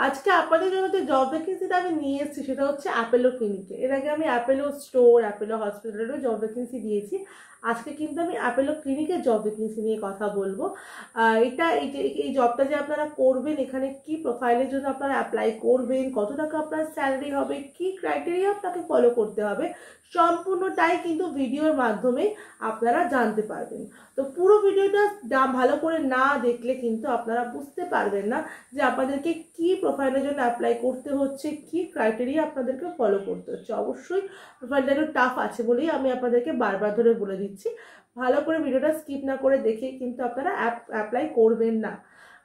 আজকে আপনাদের জন্য যে জব ভ্যাকেন্সিটা আমি নিয়ে এসেছি সেটা হচ্ছে অ্যাপেলো ক্লিনিকে। এর আগে আমি অ্যাপেলো স্টোর, অ্যাপেলো হসপিটালেরও জব ভ্যাকেন্সি দিয়েছি। আজকে কিন্তু আমি অ্যাপেলো ক্লিনিকের জব ভ্যাকেন্সি নিয়ে কথা বলবো। এই জবটা যে আপনারা করবেন, এখানে কি প্রোফাইলের জন্য আপনারা অ্যাপ্লাই করবেন, কত টাকা আপনার স্যালারি হবে, কি ক্রাইটেরিয়া আপনাকে ফলো করতে হবে, সম্পূর্ণটাই কিন্তু ভিডিওর মাধ্যমে আপনারা জানতে পারবেন। তো পুরো ভিডিওটা ভালো করে না দেখলে কিন্তু আপনারা বুঝতে পারবেন না যে আপনাদেরকে কি প্রোফাইলের জন্য অ্যাপ্লাই করতে হচ্ছে, কি ক্রাইটেরিয়া আপনাদেরকে ফলো করতে হচ্ছে। অবশ্যই প্রোফাইলটা একটু টাফ আছে বলেই আমি আপনাদেরকে বারবার ধরে বলে দিচ্ছি, ভালো করে ভিডিওটা স্কিপ না করে দেখে কিন্তু আপনারা অ্যাপ্লাই করবেন না।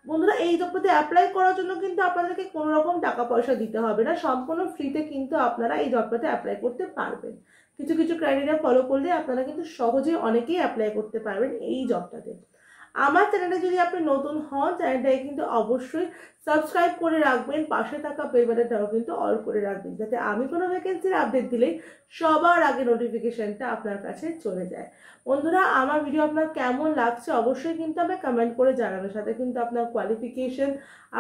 বন্ধুরা, এই জবটাতে অ্যাপ্লাই করার জন্য কিন্তু আপনাদেরকে কোনো রকম টাকা পয়সা দিতে হবে না, সম্পূর্ণ ফ্রিতে কিন্তু আপনারা এই জবটাতে অ্যাপ্লাই করতে পারবেন। কিছু কিছু ক্রাইটেরিয়া ফলো করলে আপনারা কিন্তু সহজে অনেকেই অ্যাপ্লাই করতে পারবেন এই জবটাতে। আমার চ্যানেলে যদি আপনি নতুন হন, চ্যানেলটাকে কিন্তু অবশ্যই সাবস্ক্রাইব করে রাখবেন, পাশে থাকা বেল বাটনটাও কিন্তু অল করে রাখবেন, যাতে আমি কোনো ভ্যাকেন্সির আপডেট দিলেই সবার আগে নোটিফিকেশনটা আপনার কাছে চলে যায়। বন্ধুরা, আমার ভিডিও আপনার কেমন লাগছে অবশ্যই কিন্তু আমাকে কমেন্ট করে জানাবেন, সাথে কিন্তু আপনার কোয়ালিফিকেশন,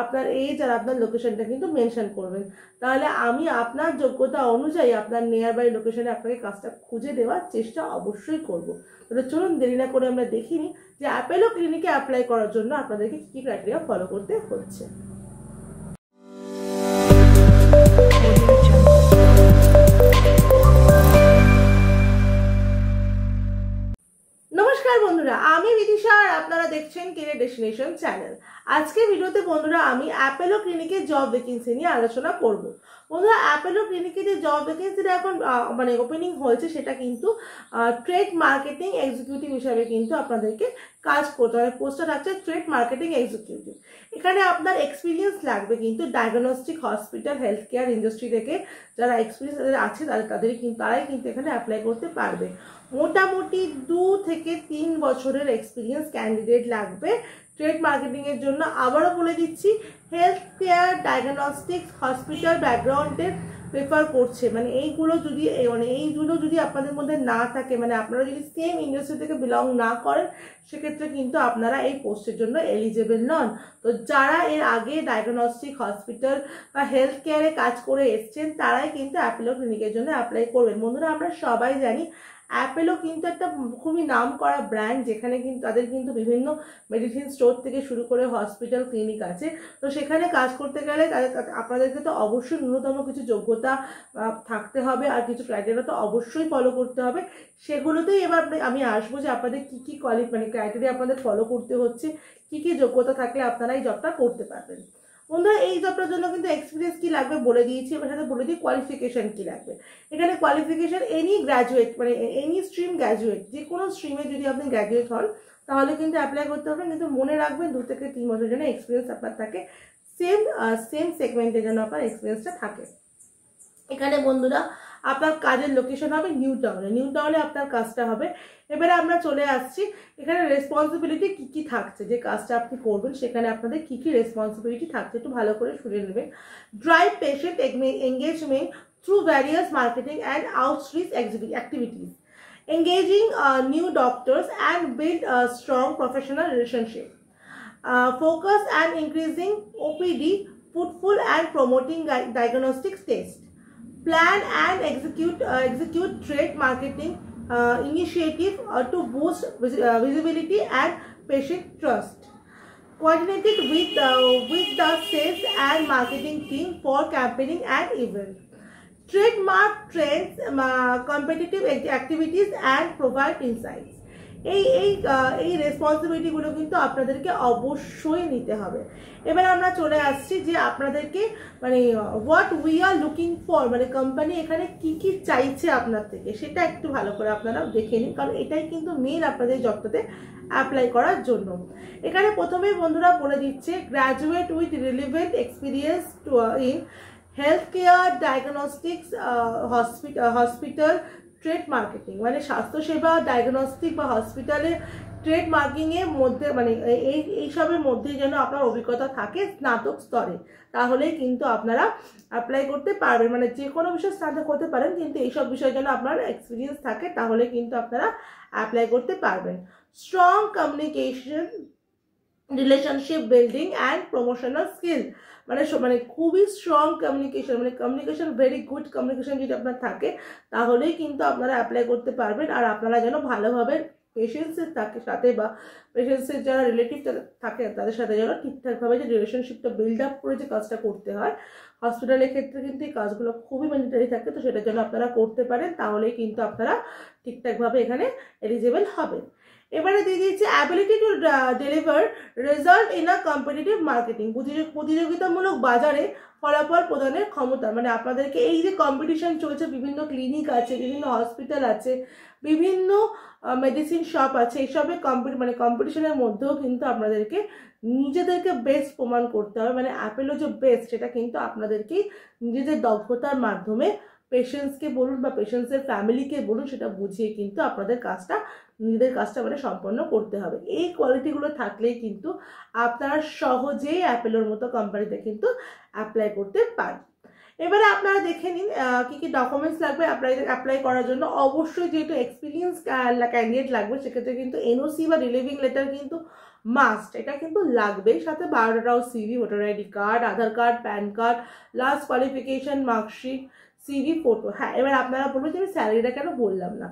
আপনার এজ আর আপনার লোকেশনটা কিন্তু মেনশন করবেন। তাহলে আমি আপনার যোগ্যতা অনুযায়ী আপনার নিয়ার বাই লোকেশনে আপনাকে কাজটা খুঁজে দেওয়ার চেষ্টা অবশ্যই করব। তাহলে চলুন দেরি না করে আমরা দেখিনি যে অ্যাপেলো ক্লিনিকে অ্যাপ্লাই করার জন্য আপনাদেরকে কী কী ক্রাইটেরিয়া ফলো করতে হচ্ছে। নমস্কার বন্ধুরা, আমি বিদিশা আর আপনারা দেখছেন কেরিয়ার ডেস্টিনেশন চ্যানেল। আজকে ভিডিওতে বন্ধুরা আমি অ্যাপেলো ক্লিনিকের জব ভ্যাকেন্সি নিয়ে আলোচনা করব। বন্ধুরা, অ্যাপেলো ক্লিনিকে যে জব ভ্যাকেন্সিটা এখন ওপেনিং হয়েছে সেটা কিন্তু ট্রেড মার্কেটিং এক্সিকিউটিভ হিসাবে কিন্তু আপনাদেরকে কাজ করতে হবে। পোস্টটা থাকছে ট্রেড মার্কেটিং এক্সিকিউটিভ। এখানে আপনার এক্সপিরিয়েন্স লাগবে কিন্তু diagnostic hospital health care industry থেকে যারা এক্সপিরিয়েন্স আছে তারাই কিন্তু এখানে অ্যাপ্লাই করতে পারবে। মোটামুটি 2 থেকে 3 বছরের এক্সপিরিয়েন্স ক্যান্ডিডেট লাগবে ট্রেড মার্কেটিংয়ের জন্য। আবারও বলে দিচ্ছি, হেলথ কেয়ার ডায়াগনস্টিক্স হসপিটাল ব্যাকগ্রাউন্ডের প্রেফার করছে। এইগুলো যদি আপনাদের মধ্যে না থাকে, আপনারা যদি সেম ইন্ডাস্ট্রি থেকে বিলং না করেন, সেক্ষেত্রে কিন্তু আপনারা এই পোস্টের জন্য এলিজেবল নন। তো যারা এর আগে ডায়াগনস্টিক হসপিটাল বা হেলথ কেয়ারে কাজ করে এসছেন তারাই কিন্তু অ্যাপেলো ক্লিনিকের জন্য অ্যাপ্লাই করবেন। বন্ধুরা, আমরা সবাই জানি অ্যাপেলো কিন্তু একটা খুবই নাম করা ব্র্যান্ড, যেখানে কিন্তু তাদের কিন্তু বিভিন্ন মেডিসিন স্টোর থেকে শুরু করে হসপিটাল ক্লিনিক আছে। তো সেখানে কাজ করতে গেলে আপনাদেরকে তো অবশ্যই ন্যূনতম কিছু যোগ্যতা থাকতে হবে, আর কিছু ক্রাইটেরিয়া তো অবশ্যই ফলো করতে হবে। সেগুলোতেই এবার আমি আসবো যে আপনাদের কী কী ক্রাইটেরিয়া আপনাদের ফলো করতে হচ্ছে, কী কী যোগ্যতা থাকলে আপনারা এই জবটা করতে পারবেন। বন্ধুরা, এই জবটার জন্য কিন্তু এক্সপিরিয়েন্স কি লাগবে বলে দিয়েছি, এবার সাথে বলে দিই কোয়ালিফিকেশন কি লাগবে। এখানে qualification any graduate, any stream graduate, যে কোনো স্ট্রিমে যদি আপনি গ্র্যাজুয়েট হন তাহলে কিন্তু অ্যাপ্লাই করতে হবে। কিন্তু মনে রাখবেন 2 থেকে 3 বছরের জন্য এক্সপিরিয়েন্স আপনার থাকে, সেম সেগমেন্টের জন্য আপনার এক্সপিরিয়েন্সটা থাকে। এখানে বন্ধুরা আপনার কাজের লোকেশন হবে নিউ টাউনে আপনার কাজটা হবে। এবারে আমরা চলে আসছি এখানে রেসপন্সিবিলিটি কি কি থাকছে, যে কাজটা আপনি করবেন সেখানে আপনাদের কি কি রেসপন্সিবিলিটি থাকছে একটু ভালো করে শুনে নেবেন। Drive patient engagement through various marketing and outreach activities, engaging new doctors and build a strong professional relationship, focus and increasing OPD footfall and promoting diagnostic tests, plan and execute trade marketing initiative to boost visibility and patient trust, coordinated with the sales and marketing team for campaigning and event, trademark trends, competitive activities and provide insights. এই রেসপন্সিবিলিটিগুলো কিন্তু আপনাদেরকে অবশ্যই নিতে হবে। এবার আমরা চলে আসছি যে আপনাদেরকে what we are looking for, company এখানে কি কি চাইছে আপনার থেকে, সেটা একটু ভালো করে আপনারা দেখে নিন, কারণ এটাই কিন্তু মেন আপনাদের জবটাতে অ্যাপ্লাই করার জন্য। এখানে প্রথমেই বন্ধুরা বলে দিচ্ছে graduate with relevant experience in health care diagnostics hospital trade marketing, স্বাস্থ্যসেবা ডায়াগনস্টিক বা হসপিটালে ট্রেড মার্কেটিংয়ের মধ্যে এইসবের মধ্যেই যেন আপনার অভিজ্ঞতা থাকে স্নাতক স্তরে, তাহলেই কিন্তু আপনারা অ্যাপ্লাই করতে পারবেন। যে কোনো বিষয়ে স্নাতক হতে পারেন, কিন্তু এইসব বিষয়ে যেন আপনার এক্সপিরিয়েন্স থাকে, তাহলে কিন্তু আপনারা অ্যাপ্লাই করতে পারবেন। Strong communication relationship building and promotional skill, মানে খুবই স্ট্রং কমিউনিকেশন, মানে কমিউনিকেশন ভেরি গুড কমিউনিকেশন যদি আপনার থাকে তাহলেই কিন্তু আপনারা অ্যাপ্লাই করতে পারবেন। আর আপনারা যেন ভালোভাবে পেশেন্টসের সাথে বা পেশেন্টসের যারা রিলেটিভ থাকে তাদের সাথে যেন ঠিকঠাকভাবে যে রিলেশনশিপটা বিল্ড আপ করে যে কাজটা করতে হয় হসপিটালের ক্ষেত্রে কিন্তু এই কাজগুলো খুবই ম্যান্ডেটরি থাকে। তো সেটার জন্য আপনারা করতে পারেন, তাহলেই কিন্তু আপনারা ঠিকঠাকভাবে এখানে এলিজিবল হবেন। এবারে দিয়ে দিয়েছি ability to deliver result in a competitive marketing, প্রতিযোগিতামূলক বাজারে ফলাফল প্রদানের ক্ষমতা। মানে আপনাদেরকে এই যে কম্পিটিশন চলছে, বিভিন্ন ক্লিনিক আছে, বিভিন্ন হসপিটাল আছে, বিভিন্ন মেডিসিন শপ আছে, এইসবে কম্পিটিশনের মধ্যেও কিন্তু আপনাদেরকে নিজেদেরকে বেস্ট প্রমাণ করতে হবে। মানে অ্যাপেলো যে বেস্ট সেটা কিন্তু আপনাদেরকেই নিজেদের দক্ষতার মাধ্যমে পেশেন্টসকে বলুন বা পেশেন্টসের ফ্যামিলিকে বলুন সেটা বুঝিয়ে কিন্তু আপনাদের নিজেদের কাজটা মানে সম্পন্ন করতে হবে। এই কোয়ালিটিগুলো থাকলেই কিন্তু আপনারা সহজেই অ্যাপেলোর মতো কোম্পানিতে কিন্তু অ্যাপ্লাই করতে পারেন। এবারে আপনারা দেখে নিন কী কী ডকুমেন্টস লাগবে অ্যাপ্লাই করার জন্য। অবশ্যই যেহেতু এক্সপিরিয়েন্স ক্যান্ডিডেট লাগবে সেক্ষেত্রে কিন্তু এনওসি বা রিলিভিং লেটার কিন্তু মাস্ট, এটা কিন্তু লাগবেই। সাথে বায়োডাটাও, CV, voter ID card, Aadhaar card, PAN card, last qualification marksheet, CV, photo. হ্যাঁ, এবার আপনারা বলবেন যে আমি স্যালারিটা কেন বললাম না।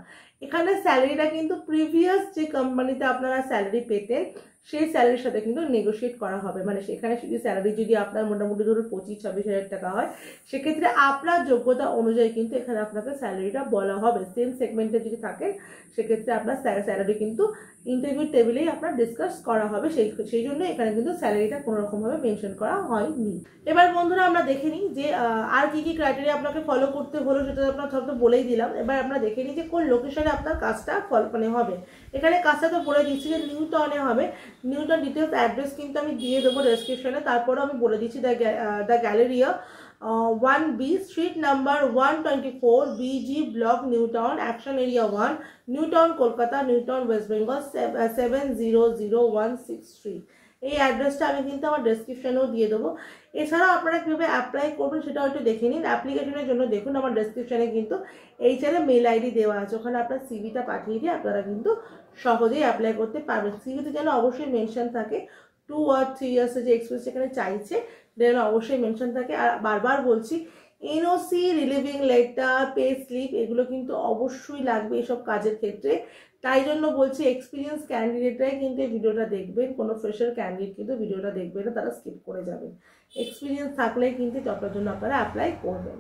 এখানে স্যালারিটা কিন্তু প্রিভিয়াস যে কোম্পানিতে আপনারা স্যালারি পেতেন সেই স্যালারির সাথে কিন্তু নেগোশিয়েট করা হবে। মানে সেখানে যদি স্যালারি যদি আপনার মোটামুটি ধরুন 25-26 হাজার টাকা হয়, সেক্ষেত্রে আপনার যোগ্যতা অনুযায়ী কিন্তু এখানে আপনাকে স্যালারিটা বলা হবে। সেম সেগমেন্টে যদি থাকেন সেক্ষেত্রে আপনার স্যালারি কিন্তু ইন্টারভিউ টেবিলেই আপনার ডিসকাস করা হবে। সেই জন্য এখানে কিন্তু স্যালারিটা কোনো রকমভাবে মেনশন করা হয়নি। এবার বন্ধুরা আমরা দেখে নিই যে আর কি কি ক্রাইটেরিয়া আপনাকে ফলো করতে হলো, সেটা আপনার সব তো বলেই দিলাম। এবার আমরা দেখে নিই যে কোন লোকেশনে আপনার কাজটা হবে। এখানে কাজটা তো বলে দিচ্ছি যে নিউ টাউনে হবে। নিউ টাউন ডিটেলস অ্যাড্রেস কিন্তু আমি দিয়ে দেবো ডেসক্রিপশনে। তারপরেও আমি বলে দিচ্ছি the galleria 1B street number 124 BG block new town action area 1 new town Kolkata, new town West Bengal 700163। এই অ্যাড্রেসটা আমি কিন্তু আমার ডেসক্রিপশনেও দিয়ে দেবো। এছাড়াও আপনারা কীভাবে অ্যাপ্লাই করবেন সেটাও একটু দেখে নিন। অ্যাপ্লিকেশনের জন্য দেখুন আমার ডেসক্রিপশনে কিন্তু এইচআর মেল আইডি দেওয়া আছে, ওখানে আপনার সিভিটা পাঠিয়ে দিয়ে আপনারা কিন্তু সহজেই অ্যাপ্লাই করতে পারবেন। সিভিতে যেন অবশ্যই মেনশন থাকে 2 or 3 ইয়ার্স যে এক্সপিরিয়েন্স এখানে চাইছে যেন অবশ্যই মেনশন থাকে। আর বারবার বলছি NOC, relieving letter, pay slip এগুলো কিন্তু অবশ্যই লাগবে এসব কাজের ক্ষেত্রে। তাই জন্য বলছি এক্সপিরিয়েন্স ক্যান্ডিডেটরাই কিন্তু এই ভিডিওটা দেখবেন, কোনো ফ্রেশার ক্যান্ডিডেট কিন্তু ভিডিওটা দেখবেন না, তারা স্কিপ করে যাবেন। এক্সপিরিয়েন্স থাকলে কিন্তু জবটার জন্য আপনারা অ্যাপ্লাই করবেন।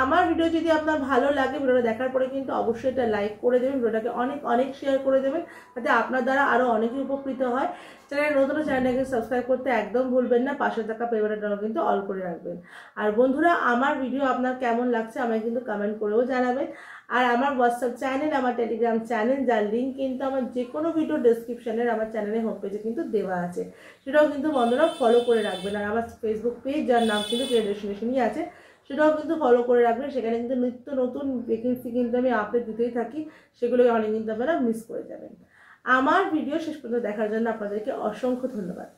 আমার ভিডিও যদি আপনার ভালো লাগে ভিডিওটা দেখার পরে কিন্তু অবশ্যই এটা লাইক করে দেবেন, ভিডিওটাকে অনেক অনেক শেয়ার করে দেবেন যাতে আপনার দ্বারা আরও অনেকেই উপকৃত হয়। চ্যানেল নতুন চ্যানেলটাকে সাবস্ক্রাইব করতে একদম ভুলবেন না, পাশে থাকা বেল বাটনটাও কিন্তু অল করে রাখবেন। আর বন্ধুরা আমার ভিডিও আপনার কেমন লাগছে আমায় কিন্তু কমেন্ট করেও জানাবেন। আর আমার হোয়াটসঅ্যাপ চ্যানেল, আমার টেলিগ্রাম চ্যানেল যার লিঙ্ক কিন্তু আমার যে কোনো ভিডিও ডেসক্রিপশনের আমার চ্যানেলের হোম পেজে কিন্তু দেওয়া আছে, সেটাও কিন্তু বন্ধুরা ফলো করে রাখবেন। আর আমার ফেসবুক পেজ যার নাম কিন্তু কেরিয়ার ডেস্টিনেশনই আছে সেটাও কিন্তু ফলো করে রাখবেন। সেখানে কিন্তু নিত্য নতুন ভ্যাকেন্সি কিন্তু আমি আপডেট দিতেই থাকি, সেগুলো অনেক কিন্তু আপনারা মিস করে যাবেন। আমার ভিডিও শেষ পর্যন্ত দেখার জন্য আপনাদেরকে অসংখ্য ধন্যবাদ।